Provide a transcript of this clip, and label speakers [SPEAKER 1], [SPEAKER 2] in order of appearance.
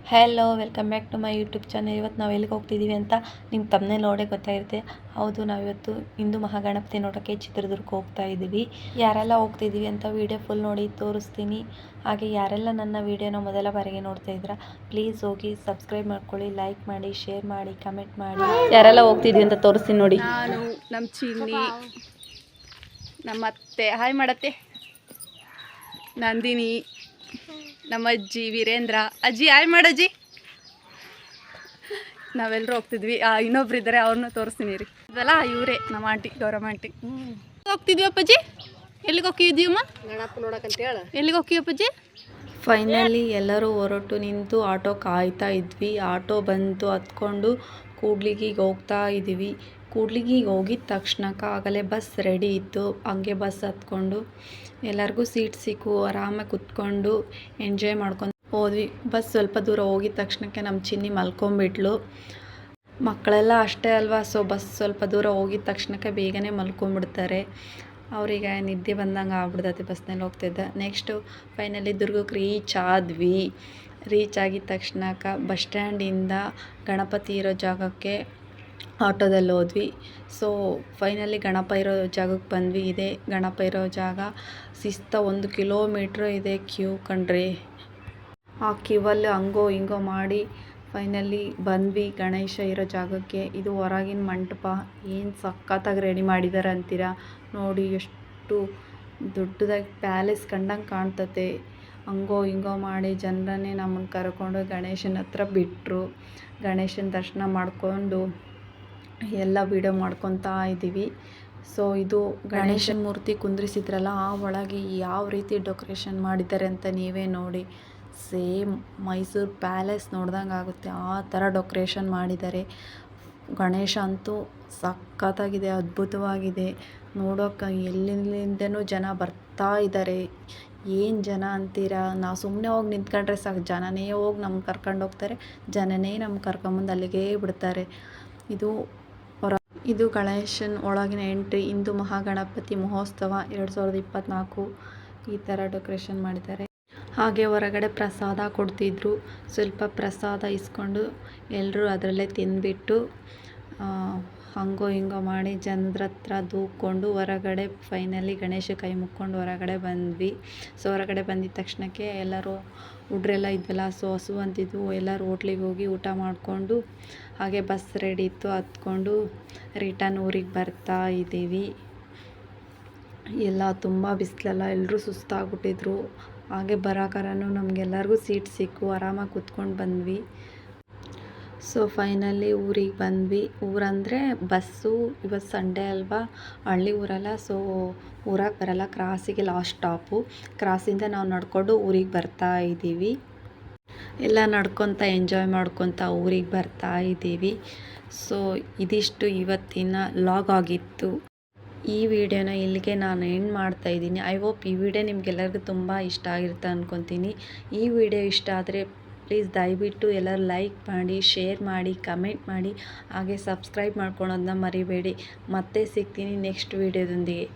[SPEAKER 1] Hello, welcome back to my YouTube channel. ಇವತ್ತು ನಾವು ಎಲ್ಲಿಗೆ ಹೋಗ್ತಿದ್ದೀವಿ ಅಂತ ನಿಮ್ಮ ತಮ್ಮನೇ ನೋಡೇ ಗೊತ್ತಾಗಿರುತ್ತೆ. ಹೌದು, ನಾವಿವತ್ತು ಹಿಂದೂ ಮಹಾಗಣಪತಿ ನೋಡೋಕ್ಕೆ ಚಿತ್ರದುರ್ಗಕ್ಕೆ ಹೋಗ್ತಾ ಇದ್ದೀವಿ. ಯಾರೆಲ್ಲ ಹೋಗ್ತಿದ್ದೀವಿ ಅಂತ ವಿಡಿಯೋ ಫುಲ್ ನೋಡಿ ತೋರಿಸ್ತೀನಿ. ಹಾಗೆ ಯಾರೆಲ್ಲ ನನ್ನ ವಿಡಿಯೋನ ಮೊದಲ ಬಾರಿಗೆ ನೋಡ್ತಾ ಇದ್ದೀರಾ, ಪ್ಲೀಸ್ ಹೋಗಿ ಸಬ್ಸ್ಕ್ರೈಬ್ ಮಾಡ್ಕೊಳ್ಳಿ, ಲೈಕ್ ಮಾಡಿ, ಶೇರ್ ಮಾಡಿ, ಕಮೆಂಟ್ ಮಾಡಿ. ಯಾರೆಲ್ಲ ಹೋಗ್ತಿದ್ದೀವಿ ಅಂತ ತೋರಿಸ್ತೀನಿ ನೋಡಿ.
[SPEAKER 2] ನಾನು, ನಮ್ಮ ಚಿನ್ನಿ, ನಮ್ಮ ಅತ್ತೆ, ಹಾಯ್ ಮಾಡತ್ತೆ, ನಂದಿನಿ, ನಮ್ಮ ಅಜ್ಜಿ ವೀರೇಂದ್ರ, ಅಜ್ಜಿ ಹಾಯ್ ಮಾಡಜ್ಜಿ. ನಾವೆಲ್ಲರೂ ಹೋಗ್ತಿದ್ವಿ. ಇನ್ನೊಬ್ರು ಇದ್ದಾರೆ, ಅವ್ರನ್ನ ತೋರಿಸ್ತೀನಿ ರೀ. ಇದೆಲ್ಲ ಇವರೇ ನಮ್ಮ ಆಂಟಿ, ಗೌರಮ್ಮ ಆಂಟಿ. ಹೋಗ್ತಿದ್ವಿ ಅಪ್ಪಾಜಿ. ಎಲ್ಲಿಗೆ ಹೋಗಿದ್ದೀವಮ್ಮ? ಗಣಪ ನೋಡಕ್ಕಂತೇಳ. ಎಲ್ಲಿಗೆ ಹೋಗಿ ಅಪ್ಪಾಜಿ?
[SPEAKER 1] ಫೈನಲಿ ಎಲ್ಲರೂ ಹೊರಟು ನಿಂತು ಆಟೋ ಕಾಯ್ತಾ ಇದ್ವಿ. ಆಟೋ ಬಂತು, ಹತ್ಕೊಂಡು ಕೂಡ್ಲಿಗಿಗೆ ಹೋಗ್ತಾ ಇದ್ದೀವಿ. ಕೂಡ್ಲಿಗಿಗೆ ಹೋಗಿದ ತಕ್ಷಣಕ್ಕೆ ಆಗಲೇ ಬಸ್ ರೆಡಿ ಇತ್ತು. ಹಂಗೆ ಬಸ್ ಹತ್ಕೊಂಡು ಎಲ್ಲರಿಗೂ ಸೀಟ್ ಸಿಕ್ಕು, ಆರಾಮಾಗಿ ಕುತ್ಕೊಂಡು ಎಂಜಾಯ್ ಮಾಡ್ಕೊಂಡು ಹೋದ್ವಿ. ಬಸ್ ಸ್ವಲ್ಪ ದೂರ ಹೋಗಿದ ತಕ್ಷಣಕ್ಕೆ ನಮ್ಮ ಚಿನ್ನಿ ಮಲ್ಕೊಂಬಿಟ್ಲು. ಮಕ್ಕಳೆಲ್ಲ ಅಷ್ಟೇ ಅಲ್ವಾ, ಸೊ ಬಸ್ ಸ್ವಲ್ಪ ದೂರ ಹೋಗಿದ ತಕ್ಷಣಕ್ಕೆ ಬೇಗನೆ ಮಲ್ಕೊಂಬಿಡ್ತಾರೆ. ಅವರಿಗೆ ನಿದ್ದೆ ಬಂದಂಗೆ ಆಗ್ಬಿಡ್ತೈತೆ ಬಸ್ನಲ್ಲಿ ಹೋಗ್ತಿದ್ದ. ನೆಕ್ಸ್ಟು ಫೈನಲಿ ದುರ್ಗಕ್ಕೆ ರೀಚ್ ಆಗಿದ ತಕ್ಷಣಕ್ಕೆ ಬಸ್ ಸ್ಟ್ಯಾಂಡಿಂದ ಗಣಪತಿ ಇರೋ ಜಾಗಕ್ಕೆ ಆಟೋದಲ್ಲಿ ಹೋದ್ವಿ. ಸೊ ಫೈನಲಿ ಗಣಪ ಇರೋ ಜಾಗಕ್ಕೆ ಬಂದ್ವಿ. ಇದೆ ಗಣಪ ಇರೋ ಜಾಗ. ಶಿಸ್ತ 1 ಕಿಲೋಮೀಟ್ರ್ ಇದೆ ಕ್ಯೂ ಕಣ್ರಿ. ಆ ಕ್ಯೂವಲ್ಲಿ ಹಂಗೋ ಹಿಂಗೋ ಮಾಡಿ ಫೈನಲಿ ಬಂದ್ವಿ ಗಣೇಶ ಇರೋ ಜಾಗಕ್ಕೆ. ಇದು ಹೊರಗಿನ ಮಂಟಪ. ಏನು ಸಖತ್ತಾಗಿ ರೆಡಿ ಮಾಡಿದ್ದಾರೆ ಅಂತೀರಾ ನೋಡಿ. ಎಷ್ಟು ದೊಡ್ಡದಾಗಿ ಪ್ಯಾಲೇಸ್ ಕಂಡಂಗೆ ಕಾಣ್ತತೆ. ಹಂಗೋ ಹಿಂಗೋ ಮಾಡಿ ಜನರನ್ನೇ ನಮ್ಮನ್ನು ಕರ್ಕೊಂಡು ಗಣೇಶನ ಹತ್ರ ಬಿಟ್ಟರು. ಗಣೇಶನ ದರ್ಶನ ಮಾಡಿಕೊಂಡು ಎಲ್ಲ ವೀಡಿಯೋ ಮಾಡ್ಕೊತಾ ಇದ್ದೀವಿ. ಸೊ ಇದು ಗಣೇಶನ ಮೂರ್ತಿ ಕುಂದ್ರಿಸಿದ್ರಲ್ಲ, ಆ ಒಳಗೆ ಯಾವ ರೀತಿ ಡೆಕೋರೇಷನ್ ಮಾಡಿದ್ದಾರೆ ಅಂತ ನೀವೇ ನೋಡಿ. ಸೇಮ್ ಮೈಸೂರು ಪ್ಯಾಲೇಸ್ ನೋಡ್ದಂಗೆ ಆಗುತ್ತೆ, ಆ ಥರ ಡೆಕೋರೇಷನ್ ಮಾಡಿದ್ದಾರೆ. ಗಣೇಶ ಅಂತೂ ಸಖತ್ತಾಗಿದೆ, ಅದ್ಭುತವಾಗಿದೆ. ನೋಡೋಕೆ ಎಲ್ಲಿಂದನೂ ಜನ ಬರ್ತಾ ಇದ್ದಾರೆ. ಏನು ಜನ ಅಂತೀರಾ, ನಾವು ಸುಮ್ಮನೆ ಹೋಗಿ ನಿಂತ್ಕೊಂಡ್ರೆ ಸಾಕು, ಜನನೇ ಹೋಗಿ ನಮ್ಗೆ ಕರ್ಕೊಂಡು ಹೋಗ್ತಾರೆ, ಜನನೇ ನಮ್ಗೆ ಕರ್ಕೊಂಬಂದು ಅಲ್ಲಿಗೇ ಬಿಡ್ತಾರೆ. ಇದು ಗಣೇಶನ ಒಳಗಿನ ಎಂಟ್ರಿ. ಹಿಂದೂ ಮಹಾಗಣಪತಿ ಮಹೋತ್ಸವ 2024 ಈ ಥರ ಡೆಕೋರೇಷನ್ ಮಾಡಿದ್ದಾರೆ. ಹಾಗೆ ಹೊರಗಡೆ ಪ್ರಸಾದ ಕೊಡ್ತಿದ್ರು. ಸ್ವಲ್ಪ ಪ್ರಸಾದ ಇಸ್ಕೊಂಡು ಎಲ್ಲರೂ ಅದರಲ್ಲೇ ತಿಂದುಬಿಟ್ಟು ಹಂಗೋ ಹಿಂಗೋ ಮಾಡಿ ಜನರ ಹತ್ರ ದೂಕ್ಕೊಂಡು ಹೊರಗಡೆ ಫೈನಲಿ ಗಣೇಶ ಕೈ ಮುಕ್ಕೊಂಡು ಹೊರಗಡೆ ಬಂದ್ವಿ. ಸೊ ಹೊರಗಡೆ ಬಂದಿದ್ದ ತಕ್ಷಣಕ್ಕೆ ಎಲ್ಲರೂ ಹುಡ್ರೆಲ್ಲ ಇದ್ವಲ್ಲ, ಸೊ ಹಸು ಅಂತಿದ್ವು. ಎಲ್ಲರೂ ಹೋಟ್ಲಿಗೆ ಹೋಗಿ ಊಟ ಮಾಡಿಕೊಂಡು ಹಾಗೆ ಬಸ್ ರೆಡಿ ಇತ್ತು, ಹತ್ಕೊಂಡು ರಿಟರ್ನ್ ಊರಿಗೆ ಬರ್ತಾ ಇದ್ದೀವಿ. ಎಲ್ಲ ತುಂಬ ಬಿಸಿಲಲ್ಲ, ಎಲ್ಲರೂ ಸುಸ್ತಾಗ್ಬಿಟ್ಟಿದ್ರು. ಹಾಗೆ ಬರೋಕರನೂ ನಮಗೆಲ್ಲರಿಗೂ ಸೀಟ್ ಸಿಕ್ಕು, ಆರಾಮಾಗಿ ಕೂತ್ಕೊಂಡು ಬಂದ್ವಿ. ಸೊ ಫೈನಲಿ ಊರಿಗೆ ಬಂದ್ವಿ. ಊರಂದರೆ ಬಸ್ಸು, ಇವತ್ತು ಸಂಡೇ ಅಲ್ವಾ, ಹಳ್ಳಿ ಊರಲ್ಲ, ಸೊ ಊರಾಗೆ ಬರಲ್ಲ, ಕ್ರಾಸಿಗೆ ಲಾಸ್ಟ್ ಸ್ಟಾಪು. ಕ್ರಾಸಿಂದ ನಾವು ನಡ್ಕೊಂಡು ಊರಿಗೆ ಬರ್ತಾ ಇದ್ದೀವಿ. ಎಲ್ಲ ನಡ್ಕೊತ ಎಂಜಾಯ್ ಮಾಡ್ಕೊತ ಊರಿಗೆ ಬರ್ತಾ ಇದ್ದೀವಿ. ಸೊ ಇದಿಷ್ಟು ಇವತ್ತಿನ ಲಾಗ್ ಆಗಿತ್ತು. ಈ ವಿಡಿಯೋನ ಇಲ್ಲಿಗೆ ನಾನು ಎಂಡ್ ಮಾಡ್ತಾಯಿದ್ದೀನಿ. ಐ ಹೋಪ್ ಈ ವಿಡಿಯೋ ನಿಮಗೆಲ್ಲರಿಗೂ ತುಂಬ ಇಷ್ಟ ಆಗಿರುತ್ತೆ ಅಂದ್ಕೊತೀನಿ. ಈ ವಿಡಿಯೋ ಇಷ್ಟ ಆದರೆ ಪ್ಲೀಸ್ ದಯವಿಟ್ಟು ಎಲ್ಲರೂ ಲೈಕ್ ಮಾಡಿ, ಶೇರ್ ಮಾಡಿ, ಕಮೆಂಟ್ ಮಾಡಿ, ಹಾಗೆ ಸಬ್ಸ್ಕ್ರೈಬ್ ಮಾಡ್ಕೊಳೋದನ್ನ ಮರಿಬೇಡಿ. ಮತ್ತೆ ಸಿಗ್ತೀನಿ ನೆಕ್ಸ್ಟ್ ವಿಡಿಯೋದೊಂದಿಗೆ.